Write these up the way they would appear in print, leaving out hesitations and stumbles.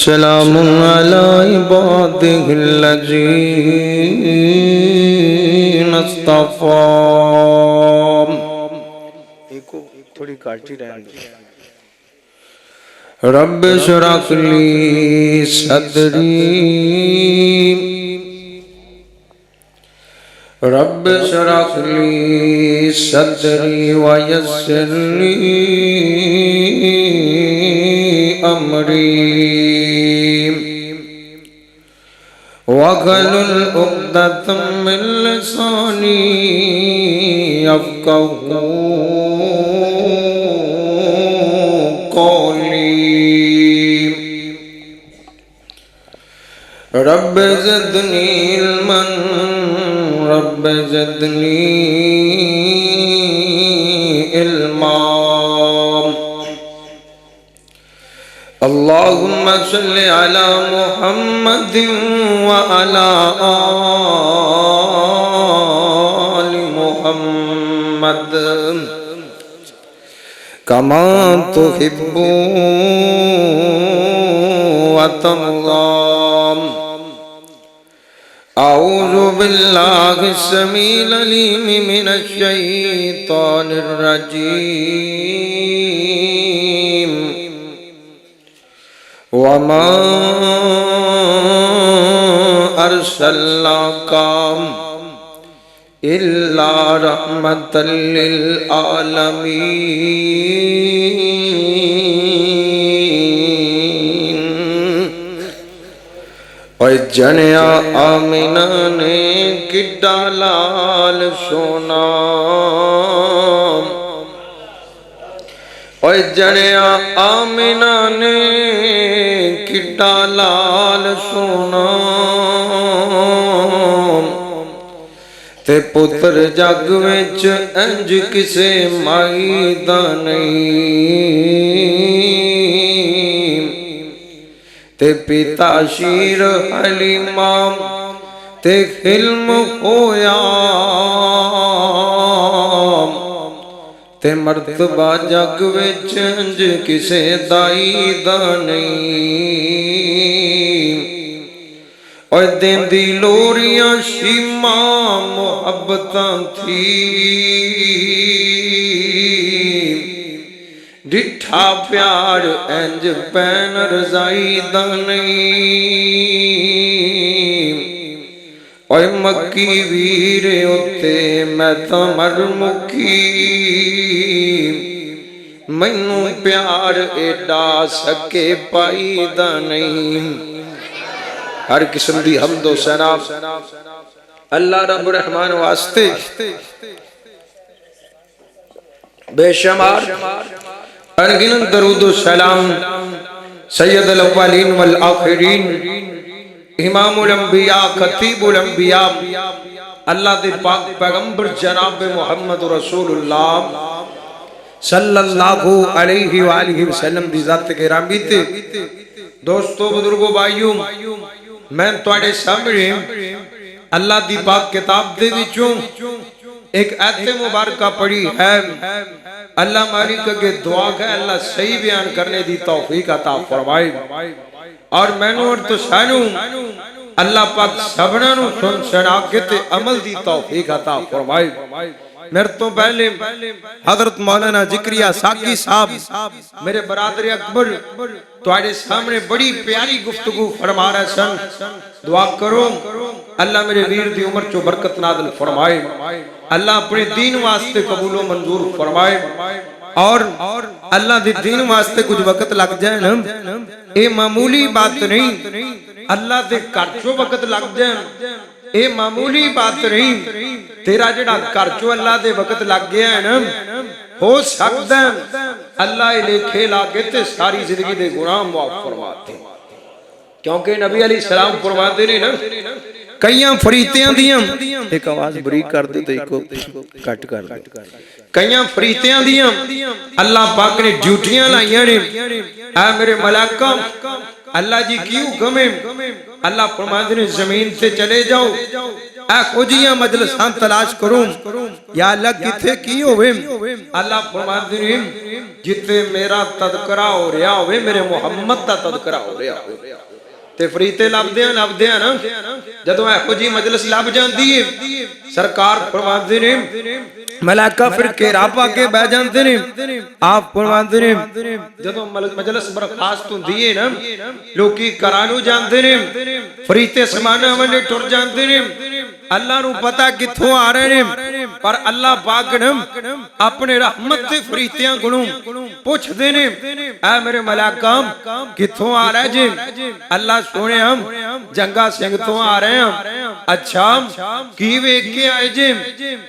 सलामुन अला इबादिहिल्लज़ीना इस्तफ़ा। एको थोड़ी काटी रहेंगे। रब्ब इश्रह ली सदरी रब्ब इश्रह ली सदरी व यस्सिर ली अमरी वहलुल उक़दतम मिन लिसानी यफ़क़हू क़ौली। रब्ब ज़िदनी इल्मन रब्ब ज़िदनी इल्मा। अल्लाहुम्मा सल्लि अला मुहम्मदिन व अला आलि मुहम्मद कमा तुहिब्बु व तर्ज़ा। अऊज़ु बिल्लाहि समील अलीम मिनश शैतानिर रजीम। वमा अर्सलनाका इल्ला रहमतल लिल आलमीन। ओए जनिया आमिना ने किड्डा लाल सोना। ओए जनिया आमिना ने किड्डा लाल सोना। ते पुत्र जग विच इंज किसे माई दा नहीं। ते पिता शीर हलीमा ते हिल्म होया। ते मर्तबा जग विच इंज किसे दाई दा नहीं। और देंदी लोरियां शीमा मुहब्बतां थी। डिठा प्यार इंज पैन रजाई दा नहीं। ओए मक्की वीर उत्ते मैं तो मर मुकी। मैनू प्यार एडा सके पाई दा नहीं। हर किस्म दी हम्द व सना अल्लाह रब रहमान वास्ते बेशुमार अनगिनत दरूद व सलाम सैयदुल अव्वलीन वल आखिरीन इमामुल अंबिया खतीबुल अंबिया अल्लाह दे पाक पैगंबर जनाब मुहम्मद रसूलुल्लाह सल्लल्लाहु अलैहि वालिहि वसल्लम दी जात गिरामी ते दोस्तों बुजुर्गों भाइयों मैं तुहाडे सामने अल्लाह दी पाक किताब दे विचों एक आयत मुबारका पढ़ी है। अल्लाह मालिक अगे दुआ है अल्लाह सही बयान करने दी तौफीक अता फरमाए। और मैनू और तुसानू अल्लाह पाक सबना नू सुन सुना के ते अमल दी तौफीक अता फरमाए। मेरे तो पहले हजरत मौलाना जिक्रिया साकी साहब मेरे बरादर अकबर तुहाडे सामने बड़ी प्यारी गुफ्तगू फरमा रहे सन। दुआ करो अल्लाह मेरे वीर दी उम्र चो बरकत नाज़िल फरमाए। अल्लाह अपने दीन वास्ते कबूलो मंजूर फरमाए। और अल्लाह दे दीन वास्ते कुछ वक्त लग जाए ना ये मामूली बात नहीं। अल्लाह दे घर चो वक्त लग जाए ये मामूली बात नहीं। तेरा जेड़ा घर चो अल्लाह दे वक्त लग गया है ना हो सकता है अल्लाह लेखे लागे ते सारी जिंदगी दे गुनाह माफ फरमाते। क्योंकि नबी अलैहि सलाम फरमाते ने ना कई फरीतियां दियां एक आवाज बरीक कर दे तो इको कट कर दे। कई फरीतियां दियां अल्लाह पाक ने ड्यूटियां लाइयां ने। आ मेरे मलाका अल्लाह जी की हुक्म है। अल्लाह फरमाते ने जमीन से चले जाओ ਇਹੋ ਜਿਹੀਆਂ ਮਜਲਿਸਾਂ ਤਲਾਸ਼ ਕਰੂੰ या अल्लाह किथे की होवे अल्लाह फरमाते ने जिथे मेरा तज़किरा हो रहा होवे मेरे मुहम्मद दा तज़किरा हो रहा होवे ते फरीते लभदे आ ना जदों इहो जी मजलिस लभ जांदी है सरकार फरमाते ने मलाइका फिर घेरा पा के बह जाते ने आप फरमाते ने जदों मजलिस बर्खास्त हुंदी है ना लोकी घरां नूं जांदे ने फरीते समाना वाले टुर जांदे ने अल्लाह नूं पता कित्थों आ रहे ने पर अल्लाह पाक ने अपने रहमत दे फरीतियां कोलों पुछदे ने ऐ मेरे मलाइका कित्थों आ रहे जी अल्लाह सोहणिया जंगा सिंह तो आ रहे हैं अच्छा की वेख के आए जी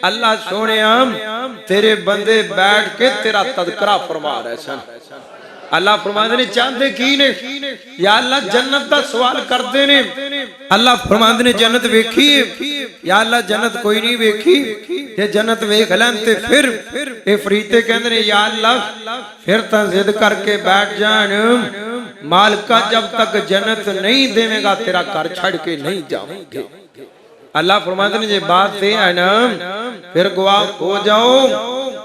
अल्लाह सोहणिया तेरे बंदे बैठ के तेरा तज़किरा फरमा रहे सन अल्लाह फरमाते ने चाहते की ने या अल्लाह जन्नत दा सवाल करते ने अल्लाह फरमाते ने जन्नत वेखी या अल्लाह जन्नत कोई नहीं वेखी जे जन्नत वेख लैन ते फिर ए फरीते कहंदे ने या अल्लाह फिर तां जिद करके बैठ जान मालिका जब तक जन्नत नहीं देवेगा तेरा घर छड़ के नहीं जाओगे अल्लाह फरमाते ने जे बात ते है ना फिर गवाह हो जाओ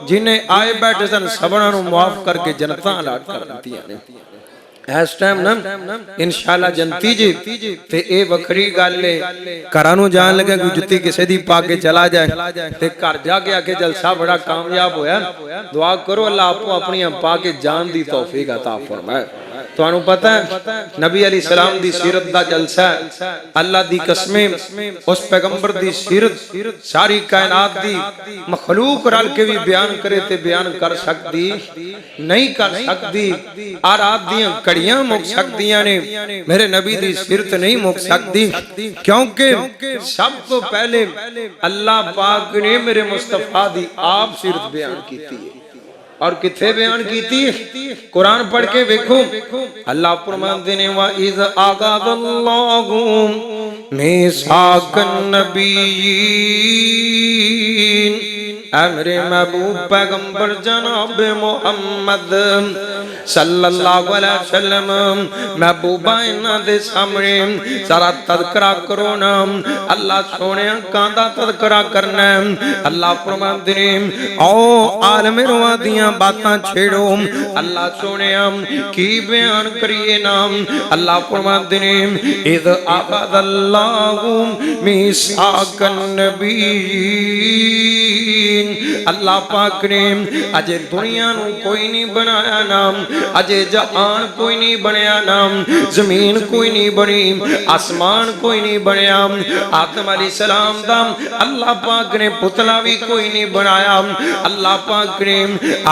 जिन्हें आए बैठे सन सबना नूं माफ करके जनता अलाट कर दित्तियां ने इस टाइम ना इंशाअल्लाह जनती जी ते ए वखरी गल है घरां नूं जान लगे कोई जुत्ती किसे दी पा के चला जाए ते घर जाके आके जलसा बड़ा कामयाब होया दुआ करो अल्लाह आपको अपनी पा के जान दी तौफीक अता फरमाए तुहानू पता है नबी अली सलाम दी सीरत दा जलसा है अल्लाह दी कसमें उस पैगंबर दी सीरत सारी कायनात दी मखलूक रल के भी बयान करे ते बयान कर सकदी नहीं कर सकदी और रात दियां घड़ियां मुक सकदियां ने मेरे नबी दी सीरत नहीं मुक सकदी क्योंकि सब तो पहले अल्लाह पाक ने मेरे मुस्तफा दी आप सीरत बयान की है और किथे बयान कीती कुरान पढ़ के देखो अल्लाह फरमाते ने वा इज़ आगाज़ल्लाहु मीसाकन नबिय्यीन अमरे महबूब पैगंबर जनाब मोहम्मद सल्लल्लाहु अलैहि वसल्लम महबूबा इन्हां दे सामने सारा तज़किरा करो ना अल्लाह सोहणिया कांदा तज़किरा करना अल्लाह फरमाते ने आओ आलम रुआ दियां बातां छेड़ो अल्लाह सोहणिया की बयान करिए नाम अल्लाह फरमाते ने इज़ आख़ज़ल्लाहु मीसाकन नबिय्यीन अल्लाह पाक ने अजे दुनिया नू कोई नहीं बनाया नाम अजे जहान कोई नहीं बनया नाम जमीन कोई नहीं बनी आसमान कोई नहीं बनया आदम अलैहिस्सलाम दा अल्लाह पाक ने पुतला भी कोई नहीं बनाया अल्लाह पाक ने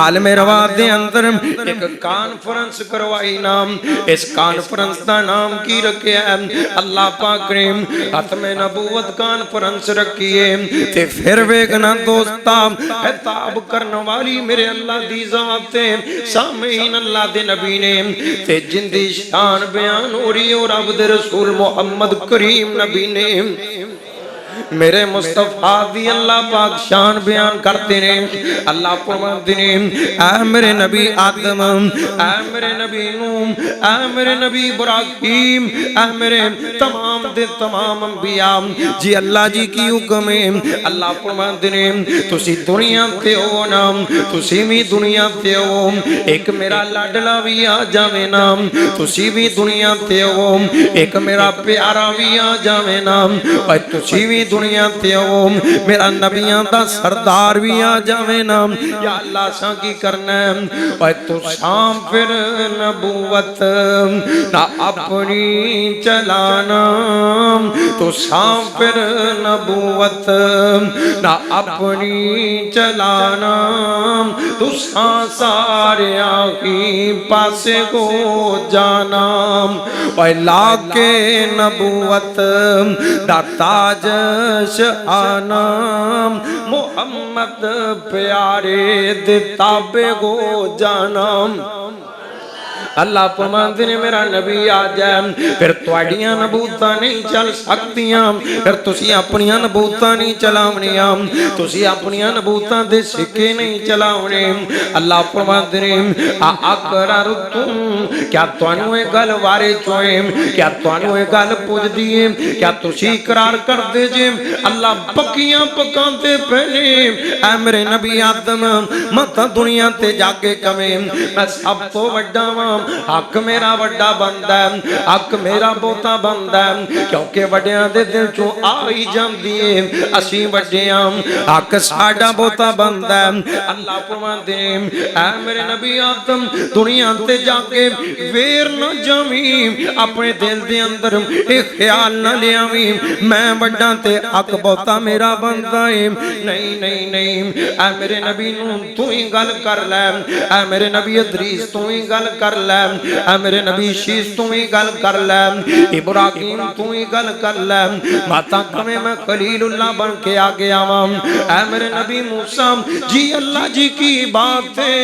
आलम रवा दे अंदर एक कॉन्फ्रेंस करवाई नाम इस कॉन्फ्रेंस दा नाम की रखिया अल्लाह पाक ने खत्म नबूवत कॉन्फ्रेंस रखी है ते फिर वेखना दोस्ता खिताब करने वाली मेरे अल्लाह दी जात है सामीन अल्लाह दे नबी ने ते जिंदी शान बयान हो रही और रब दे रसूल मोहम्मद करीम नबी ने मेरे मुस्तफा दी अल्लाह पाक शान बयान करते ने अल्लाह फरमाते ने ऐ मेरे नबी आदम ऐ मेरे नबी नूह ऐ मेरे नबी इब्राहीम ऐ मेरे तमाम दे तमाम अंबिया जी अल्लाह जी की हुक्म है अल्लाह फरमाते ने तुसी दुनिया ते हो ना तुसी भी दुनिया ते हो एक मेरा लाडला भी आ जावे ना तुसी भी दुनिया ते हो एक मेरा प्यारा भी आ जावे ना और तुसी भी दुनिया ते हो मेरा नबियां दा सरदार भी आ जावे ना या अल्लाह सा की करना और तू शाम फिर नबूवत ना अपनी चलाना तो शाम फिर नबूवत ना अपनी चलाना तू सारे आखी पासे को जाना और लाके नबूवत दा ताज आना मोहम्मद प्यारे दे ताबे गो जाना अल्लाह फरमाते ने मेरा नबी आ जाए फिर तुहाडियां नबूतां नहीं चल सकदियां फिर तुसी अपनियां नबूतां नहीं चलावणियां तुसी अपनियां नबूतां दे सिक्के नहीं चलावणे अल्लाह फरमाते ने अकरर तुम क्या तुहानू ये गल वारे चोए क्या तुहानू ये गल पुजदी है क्या तुसी इकरार करदे जे अल्लाह पक्कियां पकांदे पहले ऐ मेरे नबी आदम मत दुनिया ते जाके कवे मैं सब तो वड्डा वां हक मेरा वड्डा बनदा है हक मेरा बहुता बनदा है क्योंकि वड्डियां दे दिल चों आ ही जांदी है असीं वड्डे हां हक साडा बहुता बनदा है अल्लाह फरमांदे ऐ मेरे नबी आदम दुनिया ते जाके वेर न जावीं अपने दिल दे अंदर ये ख्याल न लियावीं मैं वड्डा ते हक बहुता मेरा बनदा है नहीं नहीं नहीं ऐ मेरे नबी नूं तू ही गल कर लै ऐ मेरे नबी इदरीस तू ही गल कर लै ऐ मेरे नबी शीस तू ही गल कर लै इब्राहीम तू ही गल कर लै माता कमे मैं खलीलुल्लाह बन के आ गया वां ऐ मेरे नबी मूसा जी अल्लाह जी की बात है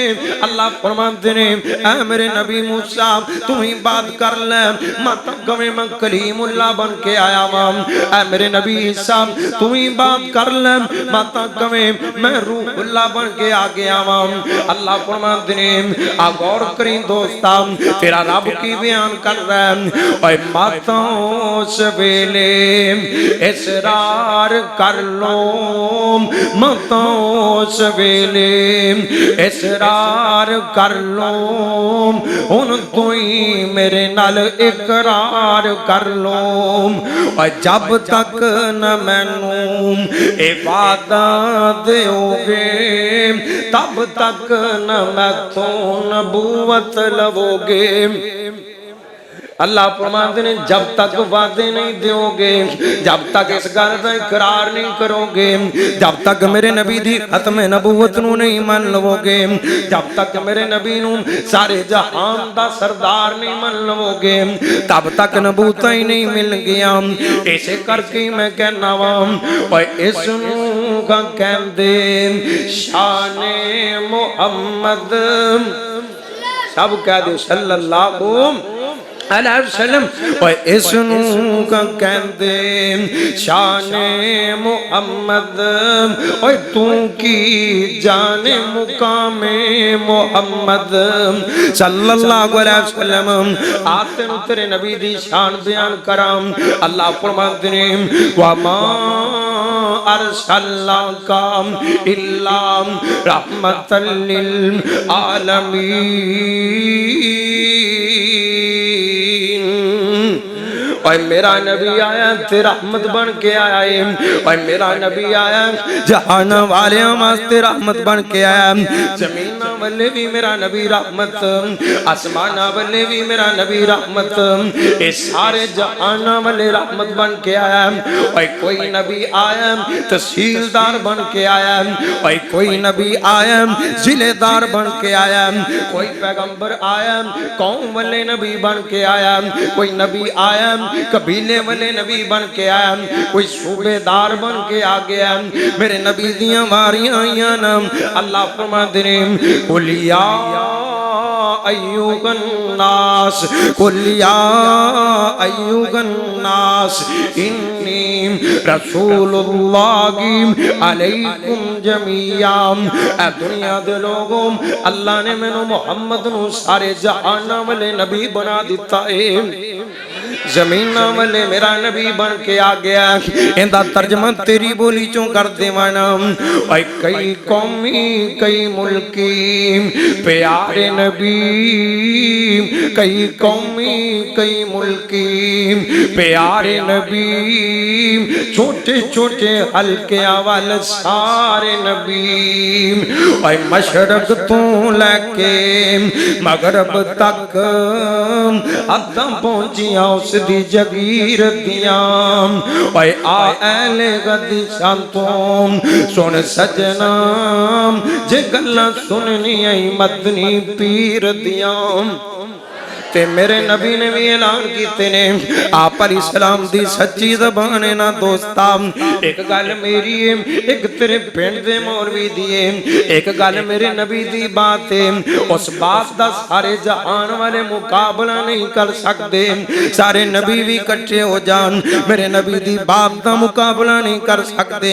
अल्लाह फरमाते ने ऐ मेरे नबी मूसा तू ही बात कर लै माता कमे मैं कलीमुल्लाह बन के आया वां ऐ मेरे नबी ईसा तू ही बात कर लै माता कमे मैं रूहुल्लाह बन के आ गया वां अल्लाह फरमाते ने आ गौर करी दोस्ता तेरा रब की बयान कर रहा है ओए माता उस वेले इसरार कर लो माता उस वेले इसरार कर लो हुन तू ही मेरे नाल इकरार कर लो और जब तक न मैनू ए वादा दोगे तब तक न मैं तो नबूवत लवोगे अल्लाह फरमाते ने जब तक वादे नहीं दोगे जब तक इस गल का इकरार नहीं करोगे जब तक मेरे नबी दी खत्म नबूवत नू नहीं मान लवोगे जब तक मेरे नबी नू सारे जहान दा सरदार नहीं मान लवोगे तब तक नबूता ही नहीं मिल गया इसे करके मैं कहना वा इस नू का कहंदे शाने मुहम्मद सब कह दो सल्लल्लाहु अलैहि वसल्लम इसनू का कहंदे शाने मुहम्मद ओए तू की जाने मुकामे मुहम्मद सल्लल्लाहु अलैहि वसल्लम आते तेरे नबी दी शान बयान कराम अल्लाह फरमाते ने वा मा अरसलनाका इल्ला रहमतल लिल आलमीन और मेरा नबी आया ते रहमत बन के आया है और मेरा नबी आया जहान वाले वास्ते रहमत बन के आया जमीन वाले भी मेरा नबी रहमत आसमान वाले भी मेरा नबी रहमत ये सारे जहान वाले रहमत बन के आया और कोई नबी आया तहसीलदार बन के आया और कोई नबी आया जिलेदार बन के आया कोई पैगंबर आया कौम वाले नबी बन के आया कोई नबी आया कबीले वाले नबी बन के आया कोई सूबेदार बन के आ गया मेरे नबी दियां मारियां आईयां ना अल्लाह फरमाते ने कुलिया अय्युगन नास कुलिया अय्युगन नास इन्नी रसूलुल्लाहि अलैकुम जमीया ए दुनिया दे लोगों अल्लाह ने मैनू मुहम्मद नू सारे जहान वाले नबी बना दिता है जमीना वाले मेरा नबी बन के आ गया इंदा तर्जमा तेरी बोली चों कर देवाना भाई कई कौमी कई मुल्की प्यारे नबी कई कौमी कई मुल्की प्यारे नबी छोटे छोटे हल्के वाल सारे नबी भाई मशरक तू लैके मगरब तक अद्दा पहुंचिया उस दी जगीर दियां ओए आ ऐले गदी शांतों सुन सजना जे गल्लां सुननी आई मदनी पीर दियां ते मेरे नबी ने भी ऐलान कीते ने आप अलैहिस्सलाम दी सच्ची ज़बान है ना दोस्ता एक गल मेरी है एक तेरे पिंड दे मौलवी दी एक गल मेरे नबी दी बात है, उस बात दा सारे जहान वाले मुकाबला नहीं कर सकते। सारे नबी भी इकट्ठे हो जान, मेरे नबी दी बात दा मुकाबला नहीं कर सकते।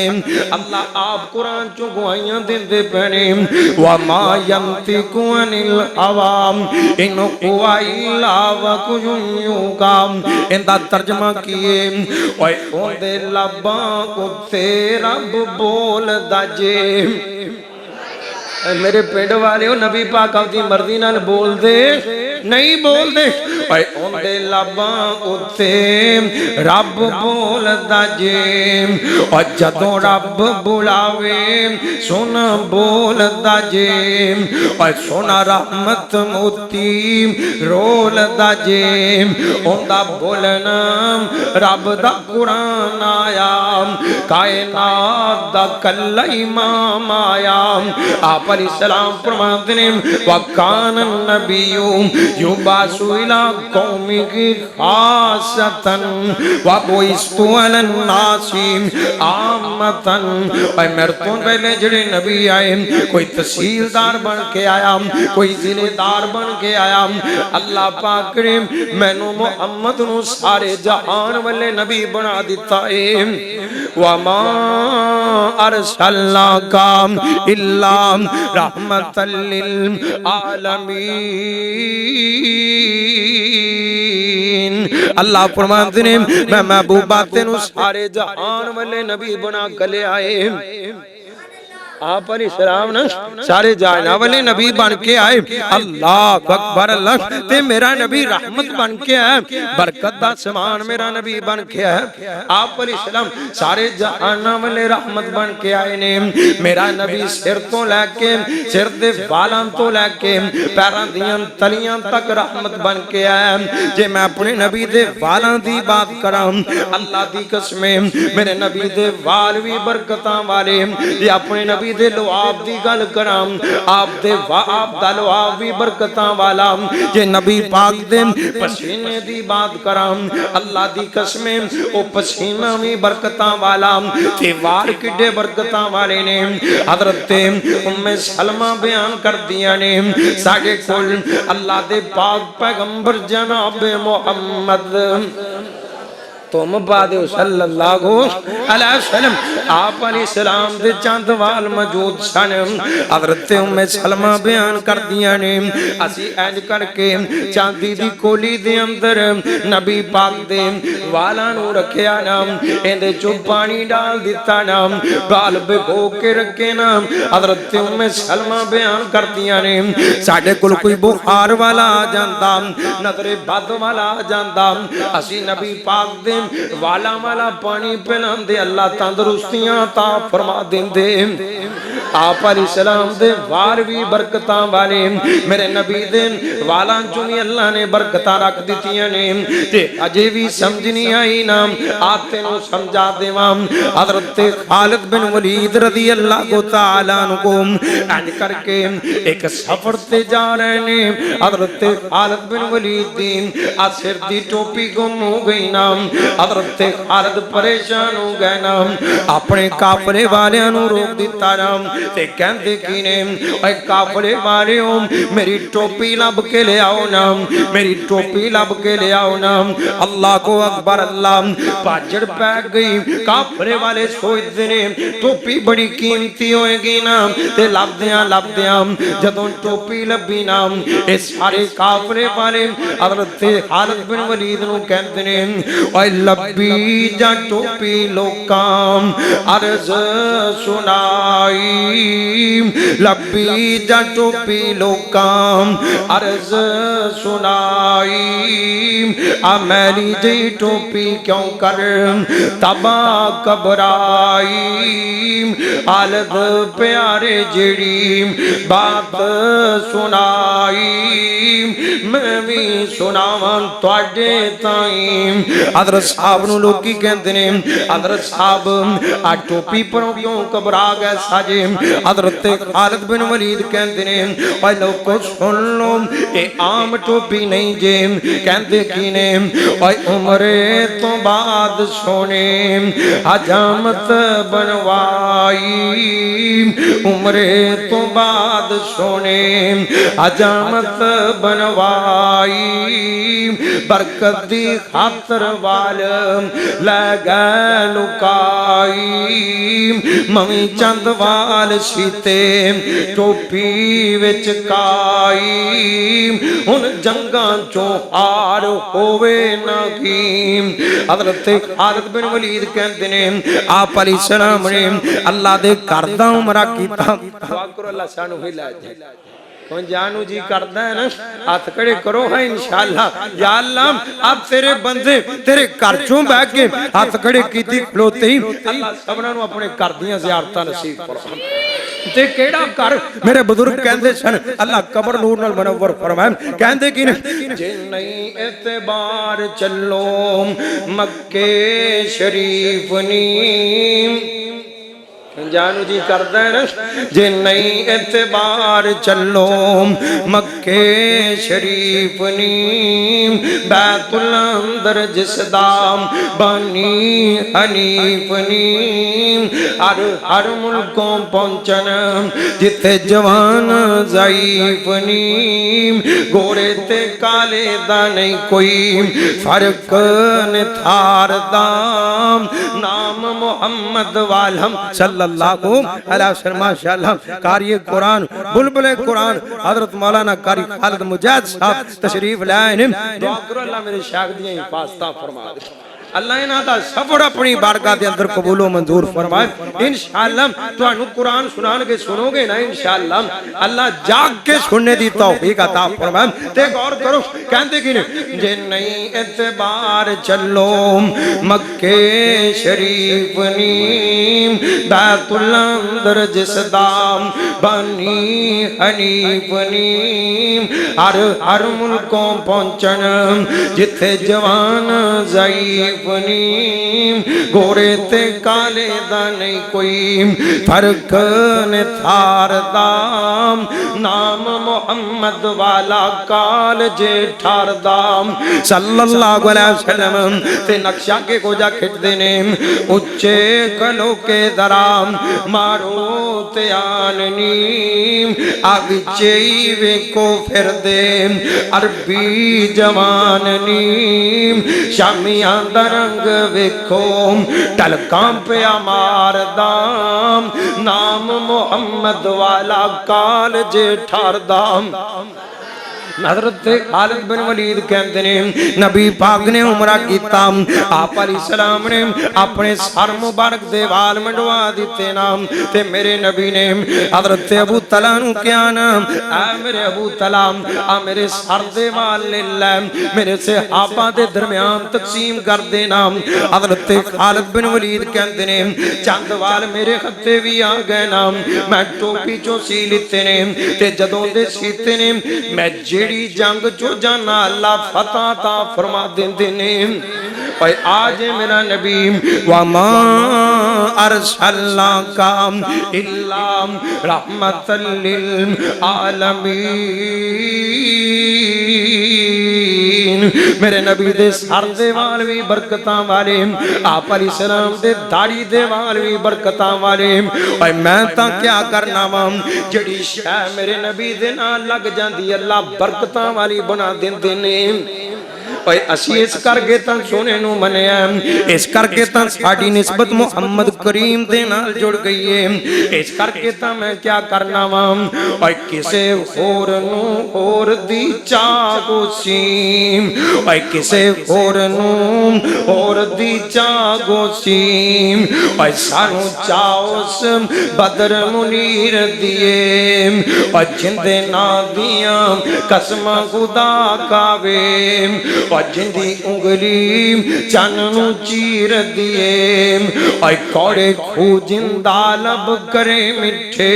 अल्लाह आप कुरान चो गवाहियां देंदे पैने, वा मा यंतिकु अनिल हवा इन हुवा इल्ला वहयुका। इंदा तर्जमा किए, ओए ओंदे लबां उत्ते रब बोलदा जे। मेरे पिंड वाले नबी पाक अपनी मर्जी नाल बोल दे नहीं बोल दे, ओंदे लबां उत्ते रब बोलदा जे। और जदों रब बुलावे सुन बोलदा जे, और सोना रहमत मोती रोलदा जे। ओंदा बोलना रब दा कुरान आया, कायनात दा कल्ला इमाम आया। आप अलैहिस्सलाम फरमाते ने, वकान नबिय्यु युबासु इला कौमिही खासतन व बुइस्तु अलन नासी आमतन। और मेरे तो पहले जड़े नबी आए, कोई तहसीलदार बन के आया, कोई जिलेदार बन के आया। अल्लाह पाक ने मैनू मुहम्मद नू सारे जहान वाले नबी बना दिता है। वमा अरसलनाका इल्ला रहमतल लिल आलमीन। अल्लाह फरमाते ने मैं महबूबा तेनू सारे जहान वाले नबी बना के ले आए। आप अलैहिस्सलाम ना सारे जहां वाले नबी बन के आए। अल्लाह अकबर। अल्लाह ते मेरा नबी रहमत बन के आया, बरकत दा समान मेरा नबी बन के आया। आप अलैहिस्सलाम सारे जहां वाले रहमत बन के आए ने। मेरा नबी सिर तो लैके सिर दे बालां तो लैके पैरां दियां तलियां तक रहमत बन के आया। जे मैं अपने नबी दे वालां दी बात करां, अल्लाह दी कसम मेरे नबी दे वाल भी बरकतां वाले। ये अपने नबी दे लुआब दी गल करां, आप दे आप दा लुआब भी बरकतां वाला। जे नबी पाक दे पसीने दी बात करां, अल्लाह दी कसम ओ पसीना भी बरकतां वाला ते वाल किड्डे बरकतां वाले ने। हजरत उम्मे सलमा बयान कर दिया ने, साडे कोल अल्लाह दे पाक पैगंबर जनाब मुहम्मद तुम बाद सल्लल्लाहु अलैहि वसल्लम आप अलैहिस्सलाम दे चंद वाल मौजूद सन। हज़रत उम्मे सलमा बयान कर दिया ने, असी इंज करके चांदी दी कोली दे अंदर नबी पाक दे वालां नू रखिया ना, इहदे चों पानी डाल दिता ना, बाल भिगो के रखे ना। हज़रत उम्मे सलमा बयान कर दिया ने, साडे कोल कोई बुखार वाला आ जांदा, नजरे बद वाला आ जांदा, असी नबी पाक दे वाला वाला पानी पिलांदे, अल्लाह तंदुरुस्तियां ता फरमा देंदे। आप अलैहिस्सलाम दे वाल भी बरकतां वाले, मेरे नबी दे वालां चों भी अल्लाह ने बरकतां रख दित्तियां ने। ते अजे भी समझ नहीं आई ना, आप तेनू समझा देवां। हज़रत खालिद बिन वलीद रज़ी अल्लाह तआला अन्हु इंज करके एक सफर ते जा रहे ने। हज़रत खालिद बिन वलीद दी सिर दी टोपी गुम हो गई ना। हज़रत खालिद परेशान हो गए ना, अपने काफले वालियां नू रोक दिता ना ते कहंदे की ने, ओए काफले वालियो मेरी टोपी लब के ले आओ ना, मेरी टोपी लब के ले आओ ना। अल्लाह को अकबर। अल्लाह भाजड़ पै गई। काफले वाले सोचते ने टोपी बड़ी कीमती होएगी ना, ते लभदियां जदों टोपी लभी ना, ये सारे काफले वाले हज़रत खालिद बिन वलीद नू कहंदे ने, ओए लब्बी जा टोपी लोकां अर्ज सुनाई, लब्बी जा टोपी लोकां अर्ज सुनाई। आ मैली जी टोपी क्यों कर तबा घबराई, खालिद प्यारे जेड़ी बात सुनाई मैं भी सुनावां तुहाडे ताईं। हज़रत साहब नू लोकी कहंदे ने, हज़रत साहब आ टोपी परों क्यों घबरा गए साजे? हजरत खालिद बिन वलीद कहते ने भाई लोगों सुन लो ये आम टोपी नहीं जे कहते की ने भाई उम्रे तो बाद सोने हजामत बनवाई उम्रे तो बाद सोने हजामत बनवाई बरकत दी खातर वाल लगा लुकाई मवी चंद वाल सीते टोपी विच काई हुन जंगां चों हार होवे ना की हजरत खालिद बिन वलीद कहते ने आप अली सलाम ने अल्लाह दे घर दा उमरा कीता दुआ करो अल्लाह सानू ही ला जाए कौन जानू जी करदा है ना हाथ खड़े करो है इंशाअल्लाह या अल्लाह अब तेरे बंदे तेरे घर चों बैठ के हाथ खड़े कीती खलोते ही अल्लाह सबना नु अपने घर दियां ज़ियारतां नसीब फरमाए ते केड़ा घर मेरे बुजुर्ग कहंदे सन अल्लाह कब्र नूर नाल मुनव्वर फरमाए कहंदे कि जे नहीं एतबार चलो मक्के शरीफ नी जानू जी करदा है ना जे नहीं एतबार चलो मक्के शरीफ नी बैतुल अंदर जिस दाम बानी हनीफ नी हर मुल्कों पहुंचन जिथे जवान ज़ईफ नी गोरे ते काले दा नहीं कोई फर्क न थार दाम नाम मोहम्मद वालम सल्लल्लाहु अलैहि वसल्लम माशाअल्लाह कारी कुरान बुलबुल कुरान हजरत मौलाना कारी खालिद मुजाहिद साहब तशरीफ लाए ने दुआ करो अल्लाह मेरे शागिर्द दी हिफाजत फरमा दे अल्लाह इन्हां दा सफर अपनी बारगाह दे अंदर कबूल व मंजूर फरमाए इंशाअल्लाह तुहानू कुरान सुनान के सुनोगे ना इंशाअल्लाह अल्लाह जाग के सुनने दी तौफीक अता फरमाए ते गौर करो कहंदे कि जे नहीं एतबार चलो मक्के शरीफ नी बैतुल अंदर जिस दाम बनी हनीफ नी हर मुल्कों पहुंचन जिथे जवान ज़ईफ गोरे ते काले दा नहीं कोई फर्क न थार दाम नाम मोहम्मद वाला काल जे ठार दाम सल्लल्लाहु अलैहि वसल्लम ते नक्शा के कोजा खिचदे ने उच्चे कलो के दराम मारो ते आननी आविचे वेको फिर दे अरबी जवाननी शामियां रंग वेखो टलकां पे मार दाम नाम मोहम्मद वाला काल जे ठार दाम हज़रत खालिद बिन वलीद कहते ने नबी पाक ने उमरा कीता आप अलैहि सलाम ने अपने सर मुबारक दे वाल मंडवा दिते नाम ते मेरे नबी ने हज़रत अबू तला नु क्या नाम आ मेरे अबू तला आ मेरे सर दे वाल ले लै मेरे सहाबा दे दरमियान तकसीम कर दे नाम हज़रत खालिद बिन वलीद कहते ने चंद वाल मेरे खत्ते भी आ गए नाम मैं टोपी चो सी लिते ने ते जदों दे सीते ने मैं जंग चो जाना अल्लाह फतह ता फरमा देंदे ने भाई आज मेरा नबी वमा अरसलनाका इल्ला रहमतल लिल आलमीन मेरे नबी दे सर दे वाल भी बरकतां वाले आप अलैहि सलाम दे दाढ़ी दे वाल भी बरकतां वाले भाई मैं तां क्या करना वा जड़ी शै मेरे नबी दे नाल लग जांदी अल्लाह बरकतां वाली बना देंदे ने असी इस करके सोने नू मनिया इस करके साडी निस्बत मुहम्मद करीम दे नाल जुड़ गई है इस करके मैं क्या करना वा किसे होर नू होर दी चागोसी किसे होर नू होर दी चागोसी सानू चाओस बदर मुनीर दिए जिंदे ना दिया कसम खुदा कावे और जिंदी उंगली चन्न चीर दिए और कौड़े खू जिंदा लब करे मिठे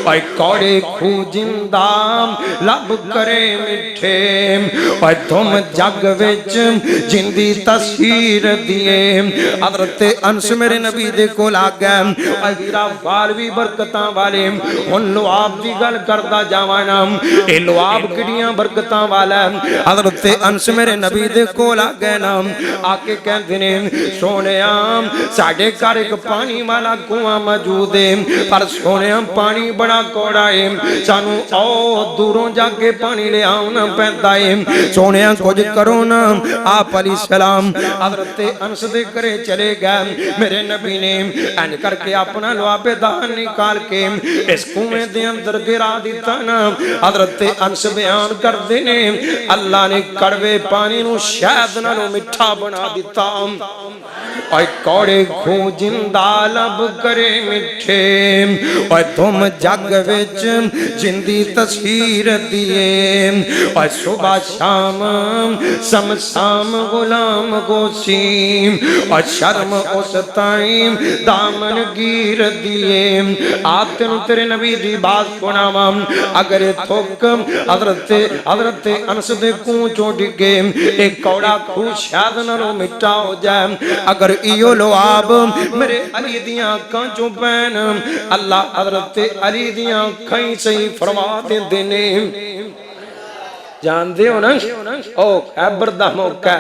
और कौड़े खू जिंदा लब करे मिठे और तुम जग विच जिंदी तस्वीर दिए। हज़रत अनस मेरे नबी दे कोल आ गए और वीरा वाल भी बरकतां वाले हुन लुआब दी गल करदा जावां ना ए लुआब किड़ियां बरकतां वाला। हज़रत अनस मेरे नबी दे कोल आ गए ना आके कहंदे ने सोनिया साडे घर एक पानी वाला कुआं मौजूद है पर सोनिया पानी बड़ा कौड़ा है सानू आओ दूरों जाके पानी ले आना पैंदा है सोनिया कुछ करो ना। आप अलैहि सलाम हज़रत अनस दे घरे चले गए। मेरे नबी ने इंज करके अपना लुआबेदान निकाल के इस कुएं दे अंदर गिरा दिता ना। हज़रत अनस बयान करते ने अल्लाह ने कड़वे पानी नू शहद नालों मिठा बना दिता और कौड़े खू जिंदा लब करे मिठे और तुम जग विच जिंदी तस्वीर दिए और सुबह शाम समसाम गुलाम गोसी और शर्म उस ताईं दामन गिर दिए। आप तेन तेरे नबी दी बात सुनावा अगर थुक हज़रत अनस दे खूह चों डिगे एक कौड़ा खूह शायद नालों मिठा हो जाए। अगर इयो लुआब मेरे अली दियां अखां चों पैन अल्लाह हज़रत अली दियां अखां ही सही फरमा देंदे ने। जानते हो ना ओ खैबर दा मौका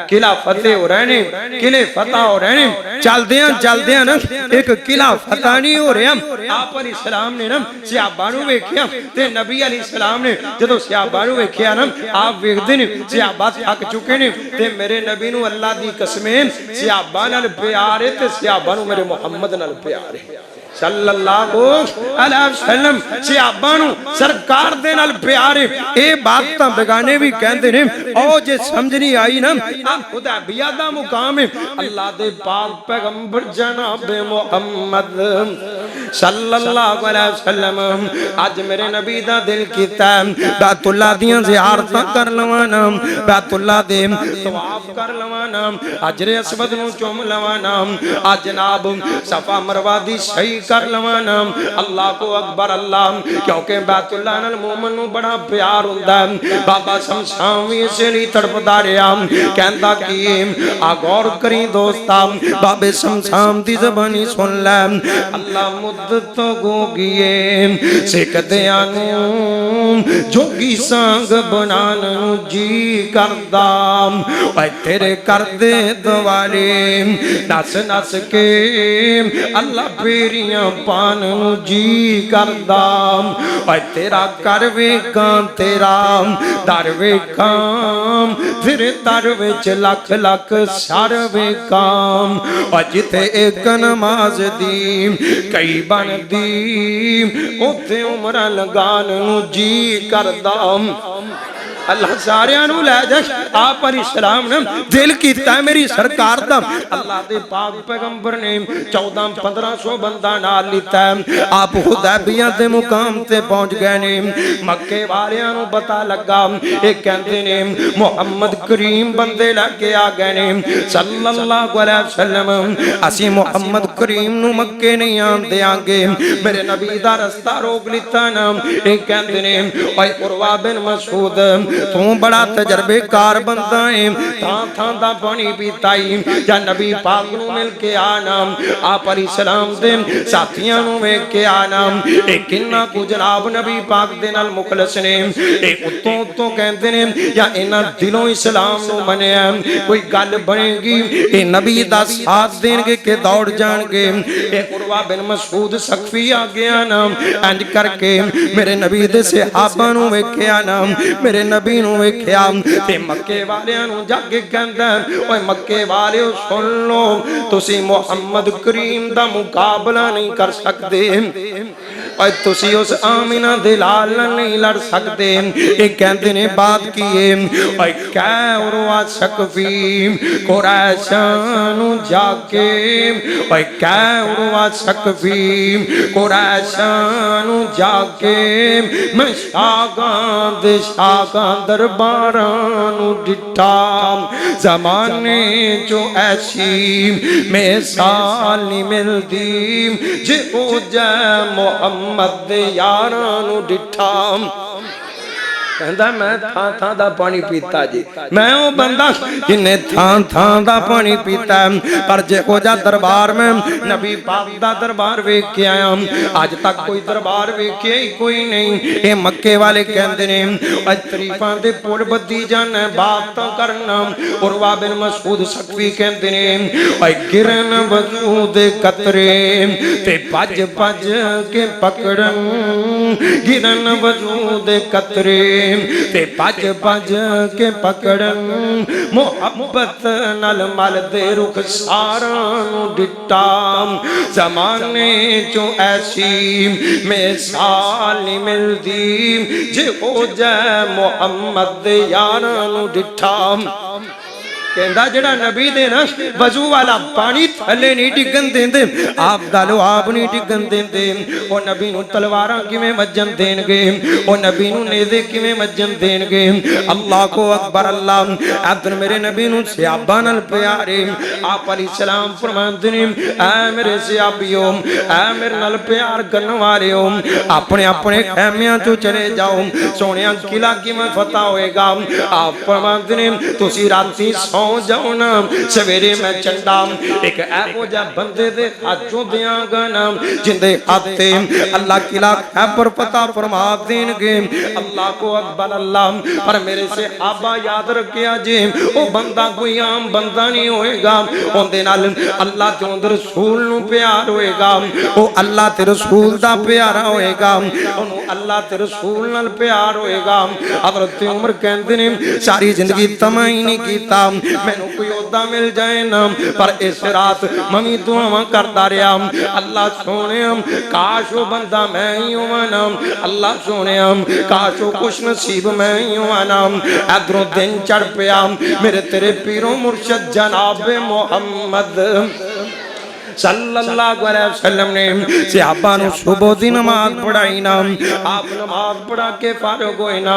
किला फतेह हो रहे ने किले फतह हो रहे ने चलदे ना एक किला फतह नहीं हो रहा। आप अलैहि सलाम ने ना सहाबा नू वेखिया ते नबी अलैहि सलाम ने जदों सहाबा नू वेखिया ना आप वेखदे ने सहाबा थक चुके ने ते मेरे नबी नू अल्लाह दी कसमें सहाबा नाल प्यार है ते सहाबा नू मेरे मुहम्मद नाल प्यार है सल्लल्लाहु अलैहि वसल्लम। सहाबा नू सरकार दे नाल प्यार है। ए बात तां बेगाने भी कहंदे ने ओ जे समझ नहीं आई ना आ हुदैबिया दा मुकाम है अल्लाह दे पाक पैगंबर जनाब मुहम्मद सल्लल्लाहु अलैहि वसल्लम। आज मेरे नबी दा दिल कीता बैतुल्लाह दियां ज़ियारतां कर लवां ना बैतुल्लाह दे तवाफ कर लवां ना हजरे अस्वद नू चुम लवां ना आ जनाब सफा मरवा दी सही कर लवां ना। अल्लाह को अकबर अल्लाह क्योंकि बैतुल्लाह नाल मोमिन नू बड़ा प्यार हुंदा है। बाबा शमशाम भी इसे लिए तड़पदा रहा कहंदा कि आ गौर करी दोस्ता बाबे शमशाम दी ज़बानी सुन लै अल्लाह मुद्दत तो गोगिए सिकदियां नू जोगी सांग बनान नू जी करदा ओए तेरे करदे दवाले नस नस के अल्लाह फेरियां पान नू जी करदा ओए तेरा कर वेखां तेरा दर वेखां फिर दर विच लख लख सर वेखां और जिथे एक नमाज दी कई बनदी उथे उमर लगान नू जी करदा। अल्लाह सारियां नू लै जाए। आप अलैहि सलाम ने दिल कीता मेरी सरकार दा अल्लाह दे पाक पैगंबर ने 1400-1500 बंदा नाल लीता। आप हुदैबिया दे मुकाम ते पहुंच गए ने। मक्के वालियां नू पता लगा ये कहंदे ने मुहम्मद करीम बंदे लेके आ गए ने सल्लल्लाहु अलैहि वसल्लम असी मुहम्मद करीम नू मक्के नहीं आन देंगे। मेरे नबी दा रास्ता रोक लिता ना। ये कहंदे ने ओए उरवा बिन मसूद तू बड़ा तजर्बेकार बंदा है थां थां दा पानी पीता ही या नबी पाक नू मिल के आना आप अलैहि सलाम दे साथियां नू वेख के आना ए किन्ना कु जनाब नबी पाक दे नाल मुखलस ने ए उत्तों उत्तों कहंदे ने या इन्हां दिलों इस्लाम नू मनिया कोई गल बनेगी ए नबी दा साथ देंगे के दौड़ जाणगे। ए उरवा बिन मसूद सखफी आ गया ना इंज करके मेरे नबी दे सहाबा नू वेखिया ना मेरे नबी नू वेखिया ते मक्के वालियां नू जाके कहंदा ओए मक्के वालिओ सुन लो तुसी मुहम्मद करीम दा मुकाबला नहीं कर सकदे। और तुसी उस आमिना दे लाल नहीं लड़ सकते। ये कहते ने बात की है और क्या उरवा सकफी कुरैशानु जाके और क्या उरवा सकफी कुरैशानु जाके मैं शागा दरबारानु डिठा जमाने जो ऐसी मिसाल नहीं मिलती जे ओ जै मुहम्मद यारानु डिठा। कहता मैं थां थां दा पानी पीता जी, मैं वो बंदा जिन्हें थां थां दा पानी पीता, पर जो जा दरबार में नबी पाक दा दरबार वेख के आया, अज तक कोई दरबार वेखे ही कोई नहीं। ये मक्के वाले कहते ने तरीफां दे पुल बद्दी जाना बात तो करना। उरवा बिन मसूद सकफी कहते ने गिरन वजू दे कतरे ते भज भज के पकड़न, गिरन वजू दे कतरे ते भज भज के पकड़न, मुहब्बत नल मल दे रुख सारा डिटा जमाने चो ऐसी मिसाल नहीं मिलती जे हो जाए मुहम्मद यारा डिठा। कहता जेड़ा नबी दे ना वजू वाला पानी थले नहीं डिगन देंदे, आप दालो आप नहीं डिगन देंदे। ओ नबी नू तलवारां किवें वजन देणगे, ओ नबी नू नेज़े किवें वजन देणगे। अल्लाह को अकबर अल्लाह। अदर मेरे नबी नू सहाबा नाल प्यारे आप अलैहिस्सलाम फरमांदे ने ऐ मेरे सहाबियो ऐ मेरे नाल प्यार करन वालियो अपने अपने खैमियां चों चले जाओ, सोहणिया किला किवें फतह होएगा। आप फरमांदे ने तुसी राती सौ जाओ ना, सवेरे मैं चंडा एक ऐहो जा बंदे दे हाथों देंगा ना जिंदे हाथे अल्लाह किला खैबर फतह फरमा देंगे। अल्लाह को अकबर अल्लाह। पर मेरे से आबा याद रखिया जे वो बंदा कोई आम बंदा नहीं होएगा, उनदे नाल अल्लाह ते उनदे रसूल नू प्यार होएगा, वो अल्लाह ते रसूल दा प्यारा होएगा, ओनू अल्लाह ते रसूल नाल प्यार होएगा। हज़रत उमर कहंदे ने सारी जिंदगी तमाई नहीं कीता मैनू कोई ओदा मिल जाए ना, पर इस रात मवी दुआवां करदा रहा अल्लाह सोने काश वो बंदा मैं ही होवां ना, अल्लाह सोने काश वो खुश नसीब मैं ही होवां ना। इधरों दिन चढ़ पिया मेरे तेरे पीरों मुर्शद जनाब मोहम्मद सल्लल्लाहु अलैहि वसल्लम ने सहाबा नु सुबह दी नमाज पढ़ाई ना, आप नमाज पढ़ा के फारिग होए ना।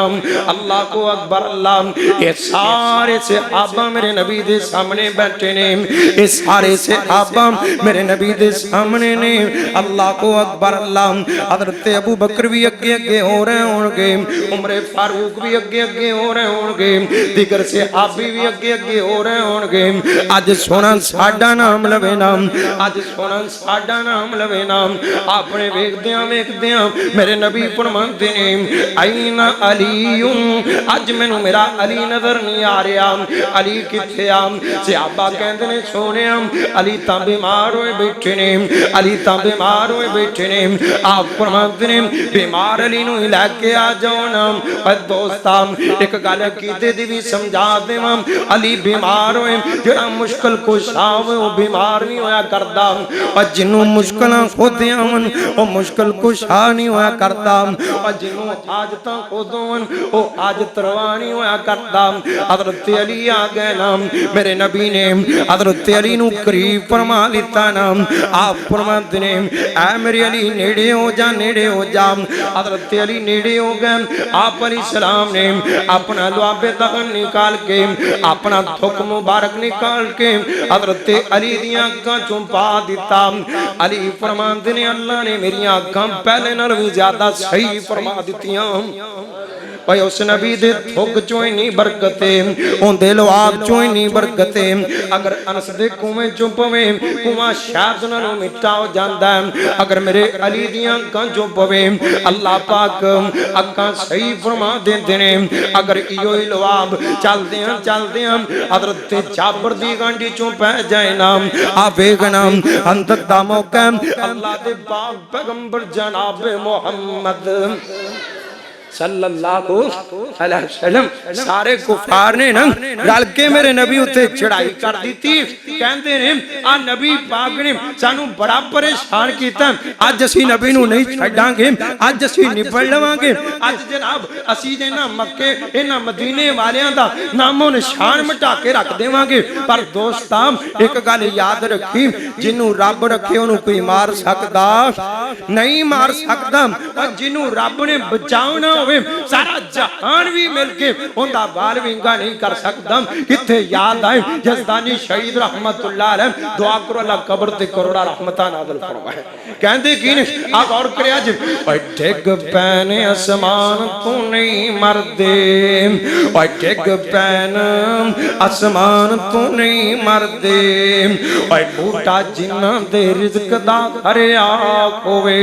अल्लाह को अकबर अल्लाह। ये सारे सहाबा मेरे नबी दे सामने बैठे ने, ये सारे सहाबा मेरे नबी दे सामने ने। अल्लाह को अकबर अल्लाह। हज़रत अबू बकर भी अगे अगे हो रहे होंगे, उमर फारूक भी अगे अगे हो रहे होंगे, दिगर सहाबी भी अगे अगे हो रहे होंगे। अज सोना साडा नाम लवे ना, सोना साडा नाम लवे नाम। अपने वेखदियां वेखदियां मेरे नबी फरमांदे ने आईना अलीयू, अज मैनू मेरा अली नजर नहीं आ रहा, अली किथे आ? सहाबा कहंदे ने सोने अली तां बीमार होए बैठे ने, अली तां बीमार होए बैठे ने। आप फरमांदे ने बीमार अली नू लैके आ जाओ ना। पर दोस्ता एक गल कीते दी भी समझा देवां, अली बीमार होए जेड़ा मुश्किल कुशा होवे वो बीमार नहीं होया करदा, और जिन्हों मुश्किल खोदिया मन वो मुश्किल कुशा नहीं होया करता, और जिन्हों आजतां खोदों वो आजत रवा नहीं होया करता। हज़रत अली आ गए नाम मेरे नबी ने हज़रत अली नू करीब फरमा लिता नाम। आप फरमाते ने ऐ मेरे अली नेड़े हो जा, नेड़े हो जा। हज़रत अली नेड़े हो गए। आप अलैहिस्सलाम ने अपना लुआबे तगन निकाल के अपना थुक मुबारक निकाल के हज़रत अली दियां अखां चों पा दिता। अली फरमांदे ने अल्लाह ने मेरी अखां पहले नाल भी ज्यादा सही फरमा दित्तियां। भाई उस नबी दे थुक चों ही नहीं बरकते, उनदे लुआब चों ही नहीं बरकते। अगर अनस दे कुएं चों पवे कुआं शायद नालों मिठा हो जांदा है, अगर मेरे अली दियां अखां चों पवे अल्लाह पाक अखां सही फरमा देंदे ने। अगर इहो ही लुआब चलदियां चलदियां हज़रत जाबर दी गांडी चों पै जाए नाम आ वेखना अंदर दा मौका अल्लाह दे पाक पैगंबर जनाब मोहम्मद सल्लल्लाहु अलैहि वसल्लम सारे कुफार ने ना रल के मेरे नबी उत्ते चढ़ाई कर दी थी। कहंदे ने आ नबी पाक ने सानू बड़ा परेशान किया, अज असीं नबी नू नहीं छड्डांगे, अज असीं निपट लवांगे, अज जनाब असीं दे ना मक्के इन्हां मदीने वालियां दा नामो निशान मिटा के रख देवांगे। पर दोस्तां एक गल याद रखी, जिन्नू रब रखे उन्हू कोई मार सकदा नहीं, मार सकदा। और जिन्नू रब ने बचाउणा होवे सारा जहान भी मिलके उनका बाल विंगा नहीं कर सकता। किथे याद आए जसदानी शहीद रहमतुल्लाह अलैह दुआ करो अल्लाह कब्र ते करोड़ा रहमतां नाज़िल फरमाए। कहंदे की ने आ गौर करिया जी, ओए डिग पैने आसमान तू नहीं मरदे, ओए डिग पैन आसमान तू नहीं मरदे, ओए बूटा जिन्हां दे रिज़्क दा हरिया होवे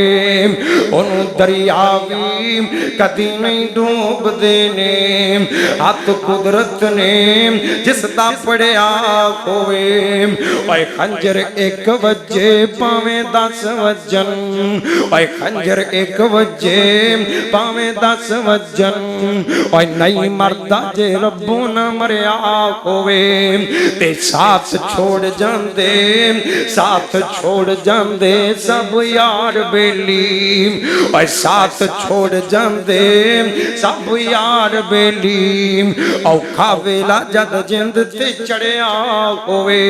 ओनू दरिया भी कदी नहीं डूबदे ने, हथ कुदरत ने जिसदा पड़िया होवे। ओए खंजर एक वजे भावें 10 वजन, ओए खंजर एक वजे भावें 10 वजन, ओए नहीं मरदा जे रब्बो ना मरिया होवे। ते साथ छोड़ जांदे, साथ छोड़ जांदे सब यार बेली, ओए साथ छोड़ जांदे सब यार बेली। औखा वेला जद जिंद ते चढ़िया होवे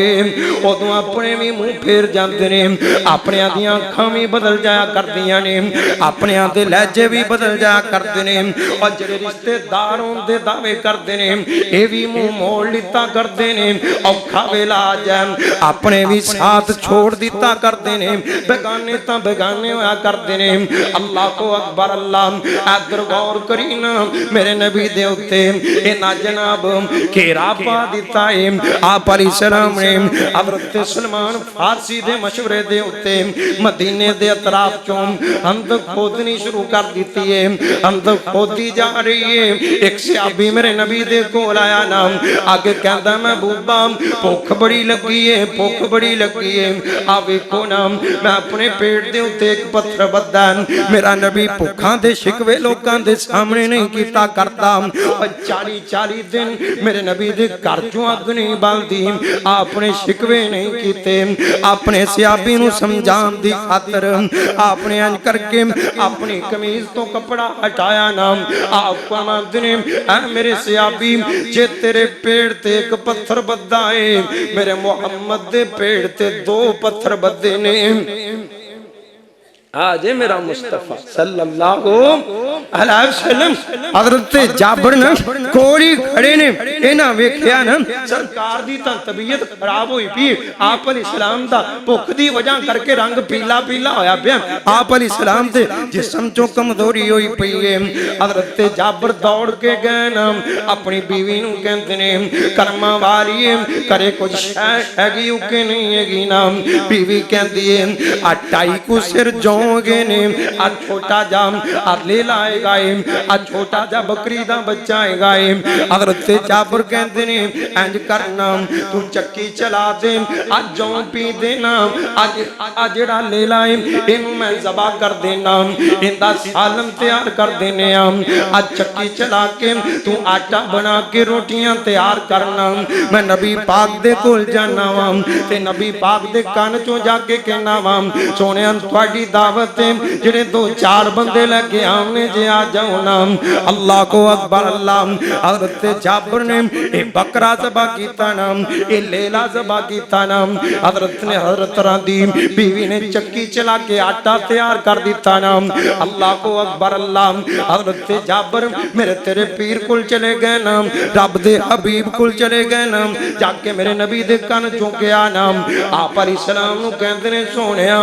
उदों अपने भी मुंह फेर जांदे ने, अपनियां दियां अखां भी बदल जाया करदियां ने, अपनियां दे लहजे भी बदल जाया करदे ने। और जेड़े रिश्तेदार होंदे दावे करदे ने ए भी मुंह मोड़ लिता करदे ने। औखा वेला आ जाए अपने भी साथ छोड़ दिता करदे ने, बेगाने तां बेगाने होया करदे ने। अल्लाह को अकबर अल्लाह। इधर गौर करी ना मेरे नबी दे उत्ते इना जनाब घेरा पा दिता है। आप अलैहिस्सलाम ने हज़रत सलमान फारसी दे मशवरे दे उत्ते मदीने दे अतराफ चों हमद खोदनी शुरू कर दी है। हमद खोदी जा रही है। एक सहाबी मेरे नबी दे कोल आया ना, आगे कहंदा महबूबा भुख बड़ी लगी है, भुख बड़ी लगी है। आ वेखो ना मैं अपने पेट दे उत्ते एक पत्थर बद्दा, मेरा नबी भुखां दे शिकवे लोकां दे सामने नहीं कीता करता। 40-40 दिन मेरे नबी दे घर चों अग नहीं बलदी, आपने शिकवे नहीं कीते। अपने सहाबी नूं समझाउण दी खातर आपने इंज करके अपनी कमीज तो कपड़ा हटाया ना। आप फरमांदे ने ऐ मेरे सहाबी जे तेरे पेड़ ते एक पत्थर बद्दा है, मेरे मुहम्मद दे पेड़ ते 2 पत्थर बद्दे ने। आजे मेरा मुस्तफा सल्लल्लाहु अलैहि वसल्लम हजरत जाबिर ने कोली खड़े ने, इन्हां वेखिया ना सरकार दी तां तबीयत खराब होई पई। आप अलैहिस्सलाम दा भुख दी वजह करके रंग पीला पीला होया पिया। आप अलैहिस्सलाम दे जिस्म चों कमजोरी होई पई है। हजरत जाबिर दौड़ के गए ना अपनी बीवी नूं कहंदे ने कर्मा वाली करे कुछ हैगी उके नहीं हैगी ना। बीवी कहंदी है आ 2.5 सिर जोगे ने, आ छोटा जा ले लाएगा, आ छोटा जा बकरी दा बच्चा आएगा। हजरत जाबिर कहंदे ने इंज करना तू चक्की चला दे, अज जौ पी देना, अज जेड़ा ले लाए इनू मैं ज़बा कर देना, इंदा सालम तैयार कर देने। अज चक्की चला के तू आटा बना के रोटियां तैयार करना। मैं नबी पाक दे कोल जाना वा ते नबी पाक दे कान चों जाके कहना वा सोने तुहाडी दावत जेड़े 2-4 बंदे लगे आने जे आ जाओ ना। अल्लाह को अकबर अल्लाह। हजरत जाबिर ने ए बकरा ज़बा कीता ना, ए लेला ज़बा कीता ना। हजरत ने हजरत दी बीवी ने चक्की चला के आटा तैयार कर दिता ना। अल्लाह को अकबर अल्लाह। हजरत जाबिर मेरे तेरे पीर कुल चले गए ना, रब दे हबीब कुल चले गए ना, जाके मेरे नबी दे कान चुंकिया ना। आप अलैहिस्सलाम नूं कहंदे ने सोहणिया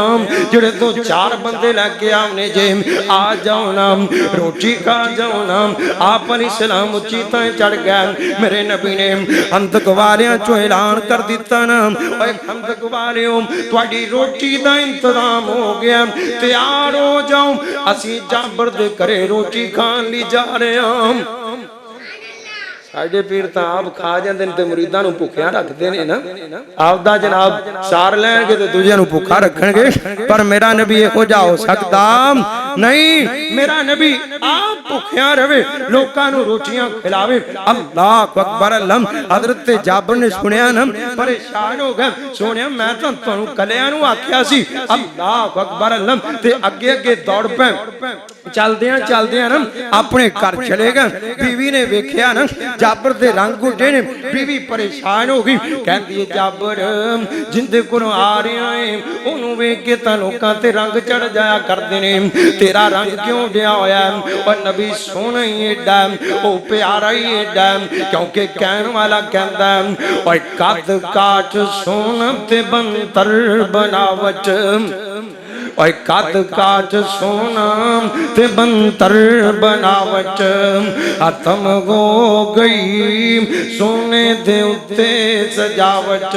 जेड़े 2-4 बंदे लगे आने जे आ जाओ ना, रोटी खा जाओ ना। आप अलैहिस्सलाम उच्ची तां चढ़ गए। मेरे नबी ने हंदक वालियां चों ऐलान कर दिता ना, ओए हंदक वालियो तुहाडी रोटी दा इंतजाम हो गया, तैयार हो जाओ, असीं जाबिर दे घरे रोटी खाण लई जा रहे हां। साडे पीर तां आप खा जांदे ने ते मुरीदां नूं भुखियां रखदे ने ना। आपदा जनाब सार लैणगे ते दूजियां नूं भुखा रखणगे, पर मेरा नबी इहो जिहा हो सकदा नहीं मेरा नबी आप भुखिया रहे लोकां नूं रोटियां खिलावे अल्लाह अकबर अल्लाह हजरत जाबर ने सुनिया ना परेशान हो गए सुनिया मैं तो तुहानू कलियां नूं आखिया सी अल्लाह अकबर अल्लाह ते अगे अगे दौड़ पे चलदियां ना अपने घर चले गए बीवी ने वेख्या ना जाबर दे रंग उड्डे ने बीवी परेशान हो गई कहंदी जाबर जिंदे कोलों आ रहा है ओनू वेख के तां लोकां ते रंग चढ़ जाया करदे ने तेरा रंग क्यों उड्डिया होया और नबी सोहना ही एडा ओ प्यारा ही एडा क्योंकि कहण वाला कहंदा ओए कद काठ सोहना ते बंतर बनावट ओए कद काठ सोना ते बंतर बनावट खत्म हो गई सोने दे उत्ते सजावट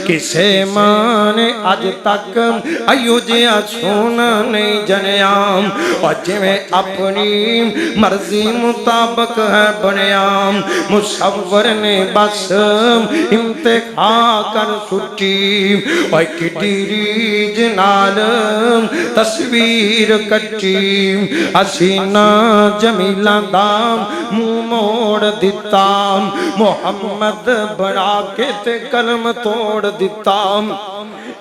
किसे मां ने अज तक अयो जिहा सोना नहीं जनिया और जिवें अपनी मर्जी मुताबक है बनया मुसव्वर ने बस इम्तिहा कर सुटी ओए किड्डी रीज नाल तस्वीर कच्ची हसीना जमीला दा मुंह मोड़ दिता मुहम्मद बना के ते कलम तोड़ दिता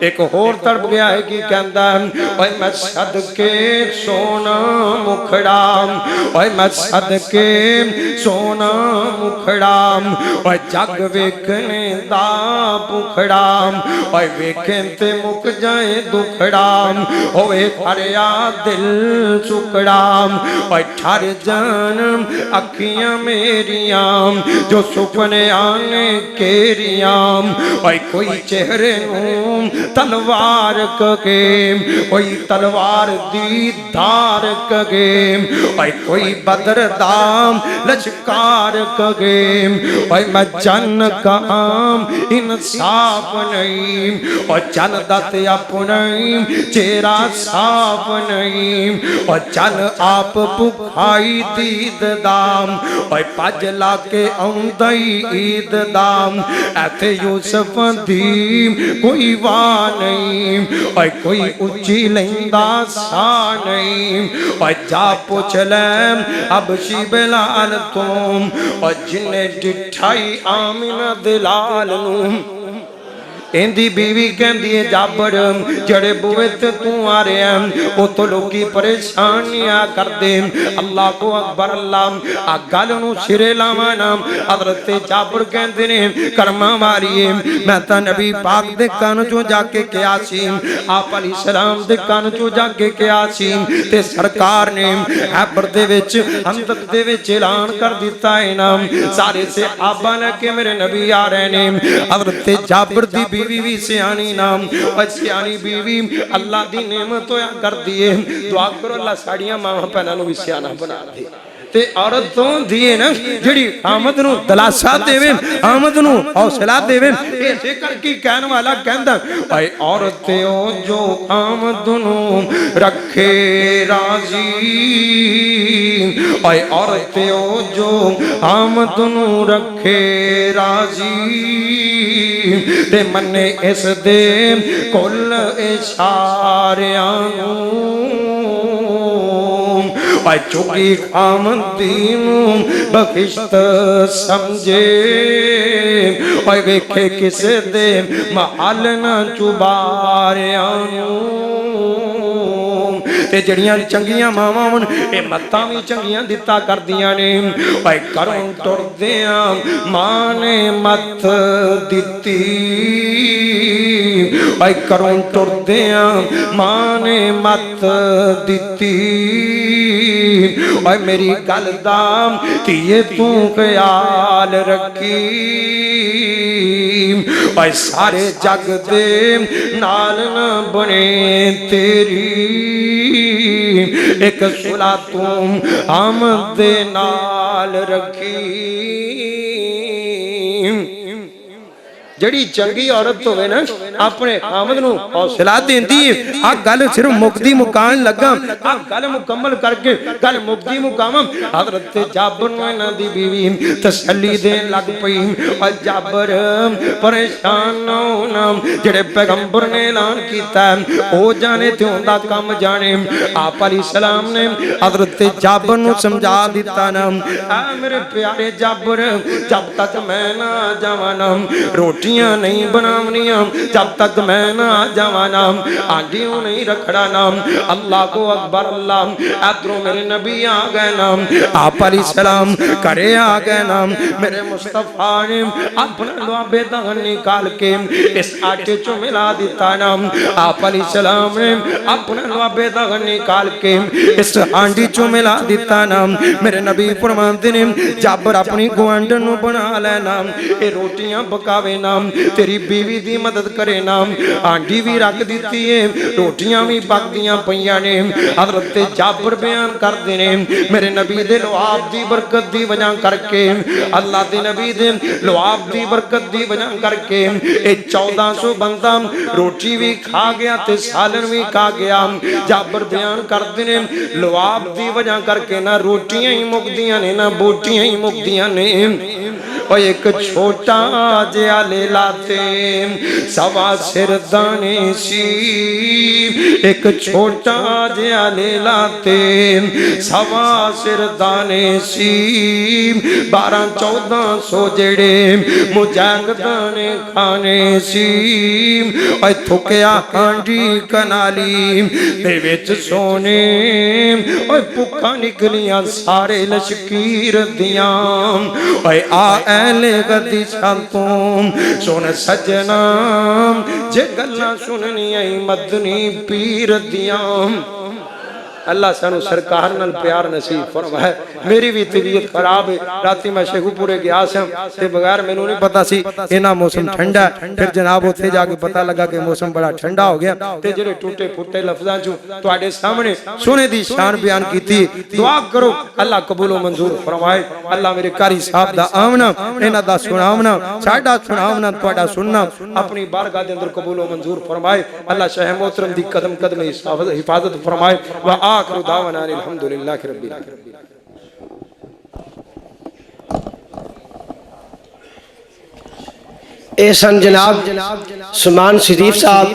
एक होर तड़प गया है कि कहंदा ओए मैं सदके सोना मुखड़ा ओए मैं सदके सोना मुखड़ा ओए जग वेखने दा भुखड़ा ओए वेखें ते मुक जाए दुखड़ा होवे हरिया दिल सुकड़ा ओए ठर जान अखियां मेरियां जो सुपने आने केरियां ओए कोई चेहरे नूं तलवार कगे कोई तलवार दी धार कगे ओए कोई बदर दाम लश्कार कगे ओए मैं जन का आम इंसाफ नहीं और जन दते अपना चेहरा साफ नहीं और चल आप भुखाई दीद दाम और पज ला के आउंदी ईद दाम ऐथे यूसुफ दी कोई वाह नहीं और कोई उच्ची लैंदा सा नहीं और जा पुछ ले अब बिलाल तुम और जिन्हें डिठाई आमिना दिलाल नूं इंदी बीवी कहंदी है जाबर जड़े बुए ते तू आ रहा है तो लोकी परेशानियां कर दे अल्लाह को अकबर अल्लाह आ गल नूं सिरे लावा ना हजरत जाबर कहंदे ने कर्मा वालिए मैं तां नबी पाक दे कान चों जाके कहा सी आप अलैहि सलाम दे कान चों जाके कहा सी ते सरकार ने हैबर दे विच अंदक दे विच ऐलान कर दिता है ना सारे से आबा लेके मेरे नबी आ रहे ने हजरत जाबर दी बीवी भी सियानी नाम और सियानी बीवी अल्लाह दी नेमत होया कर दिए दुआ करो अल्लाह साड़ियां मां भैनों नूं भी सियाना बना दे ते औरत तो दिए ना जिहड़ी आमद नूं दलासा देवे आमद नूं हौसला देवे इसे करके कहण वाला कहंदा भाई औरत ओ जो आमद नूं रखे राजी ओए औरत ओ जो आमद नूं रखे राजी ते मन्ने इस दे कुल इशारियां ओए चुकी आमदी नूं बखिश्त समझे ओए वेखे किसे दे महल ना चुबारियां ते जड़ियां चंगियां मावां हन ए मत्तां भी चंगियां दिता करदियां ने भाई घरों टुरदियां मां ने मत दिती भाई घरों टुरदियां मां ने मत दिती भाई मेरी गल दा धीए तू ख्याल रखी भाई सारे जग दे नाल न बने तेरी एक सुला तू आमद दे नाल रखी जड़ी चंगी औरत होवे ना अपने आमद नूं हौसला देंदी है। आ गल सिर्फ मुकदी मुकान लगा, आ गल मुकम्मल करके गल मुकदी मुकाम हजरत जाबर नूं इन्हां दी बीवी तसल्ली देन लग पई। और जाबर परेशान ना होना, जेड़े पैगंबर ने ऐलान कीता ओ जाने ते उंदा काम जाने। आप अलैहिस्सलाम ने हजरत जाबर नूं समझा दिता ना, आ मेरे प्यारे जाबर जब तक मैं ना जावां ना रोटियां नहीं बनावनियां, जब तक मैं ना जावां ना आंडियों नहीं रखड़ा ना। अल्लाह को अकबर अल्लाह, इधरों मेरे नबी आ गए ना, आप अलैहिस्सलाम करे आ गए ना। मेरे मुस्तफा ने अपना लुआबे दगन निकाल के इस आटे चो मिला दिता ना। आप अलैहिस्सलाम ने अपना लुआबे दगन निकाल के इस हांडी चो मिला दिता ना। मेरे नबी फरमाते ने जाबर अपनी गुआंढन नूं बना लेना, ये रोटियां पकावे ना, तेरी बीवी दी मदद करे ना। हांडी भी रख दी है, रोटियां भी पकदियां पईयां ने। हजरत जाबर बयान करते ने मेरे नबी दे लुआब दी बरकत दी वजह करके, अल्लाह दे नबी दे लुआब दी बरकत दी वजह करके ये 1400 बंदा रोटी भी खा गया ते सालन भी खा गया। जाबर बयान करते ने लुआब दी वजह करके ना रोटियां ही मुकदियां ने ना बोटियां ही मुकदियां ने। और एक छोटा जिहा लेला ते सवा सिर दाने सी, एक छोटा जिहा लेला ते सवा सिर दाने सी। 1200-1400 जेड़े मुजाहिद ने खाने सी। और थुकिया हांडी कनाली दे विच सोने, और भुक्खां निकलियां सारे लश्कीर दियां। और आ ऐले गद्दी शांतों सुन सजना, जे गल्लां सुननियां मदनी पीर दियां। अल्लाह सानू सरकार नाल प्यार नसीब फरमाए। मेरी भी तबीयत खराब है, राती मैं शेखुपुरे गया सा ते बगैर मैनू नहीं पता सी इना मौसम ठंडा है। फिर जनाब उत्थे जाके पता लगा कि मौसम बड़ा ठंडा हो गया ते जेड़े टूटे फुटे लफ्जां चों तुहाडे सामने सोने दी शान बयान कीती। दुआ करो अल्लाह कबूल व मंजूर फरमाए। अल्लाह मेरे कारी साहब दा आवना, इन्हां दा सुनावना, साडा सुनावना, तुहाडा सुनना अपनी बारगाह दे अंदर कबूल व मंजूर फरमाए। अल्लाह शाह मोहतरम दी कदम कदम हिफाजत फरमाए। व आखिरु दावाना अल्हम्दुलिल्लाहि रब्बिल आलमीन। एहसन जनाब सुमान शरीफ साहब